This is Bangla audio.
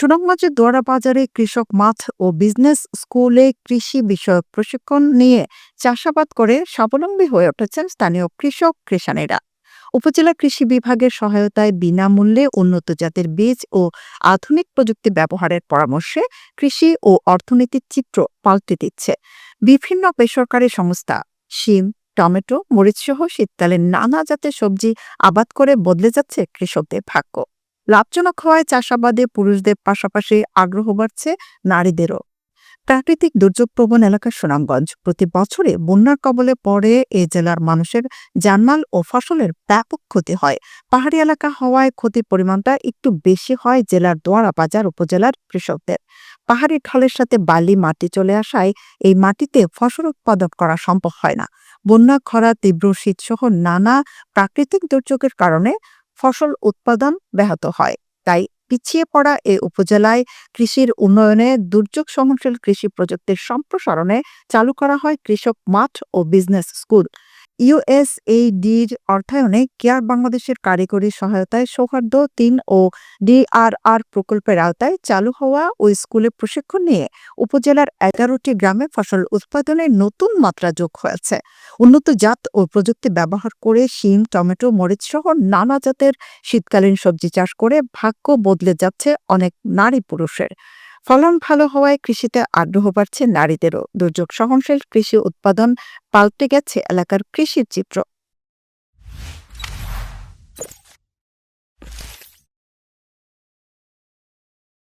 সুনামগঞ্জের দোয়ারা বাজারে কৃষক মাঠ ও বিজনেস স্কুলে কৃষি বিষয়ক প্রশিক্ষণ নিয়ে চাষাবাদ করে স্বাবলম্বী হয়ে উঠেছেন স্থানীয় কৃষক কৃষানীরা। উপজেলা কৃষি বিভাগের সহায়তায় বিনামূল্যে উন্নত জাতের বীজ ও আধুনিক প্রযুক্তি ব্যবহারের পরামর্শে কৃষি ও অর্থনীতির চিত্র পাল্টে দিচ্ছে। বিভিন্ন বেসরকারি সংস্থা শিম, টমেটো, মরিচসহ শীতকালে নানা জাতের সবজি আবাদ করে বদলে যাচ্ছে কৃষকদের ভাগ্য। লাভজনক হওয়ায় চাষাবাদে পুরুষদের পাশাপাশি আগ্রহ বাড়ছে নারীদেরও। প্রাকৃতিক দুর্যোগপ্রবণ এলাকা সুনামগঞ্জ প্রতি বছরে বন্যার কবলে পড়ে এ জেলার মানুষের জানমাল ও ফসলের ব্যাপক ক্ষতি হয়। পাহাড়ি এলাকা হওয়ায় ক্ষতির পরিমাণটা একটু বেশি হয় জেলার দোয়ারা বাজার উপজেলার কৃষকদের। পাহাড়ি ঢলের সাথে বালি মাটি চলে আসায় এই মাটিতে ফসল উৎপাদন করা সম্ভব হয় না। বন্যা, খরা, তীব্র শীতসহ নানা প্রাকৃতিক দুর্যোগের কারণে ফসল উৎপাদন ব্যাহত হয়। তাই পিছিয়ে পড়া এ উপজেলায় কৃষির উন্নয়নে দুর্যোগ সহনশীল কৃষি প্রযুক্তির সম্প্রসারণে চালু করা হয় কৃষক মাঠ ও বিজনেস স্কুল। ইউএসএইডির অর্থায়নে কেয়ার বাংলাদেশের কারিগরি সহায়তায় সৌহার্দ্য ৩ ও ডিআরআর প্রকল্পের আওতায় চালু হওয়া ওই স্কুলে প্রশিক্ষণ নিয়ে উপজেলার ১১টি গ্রামে ফসল উৎপাদনে নতুন মাত্রা যোগ হয়েছে। উন্নত জাত ও প্রযুক্তি ব্যবহার করে শিম, টমেটো, মরিচ সহ নানা জাতের শীতকালীন সবজি চাষ করে ভাগ্য বদলে যাচ্ছে অনেক নারী পুরুষের। ফলন ভালো হওয়ায় কৃষিতে আগ্রহ বাড়ছে নারীদেরও। দুর্যোগ সহনশীল কৃষি উৎপাদন পাল্টে গেছে এলাকার কৃষির চিত্র।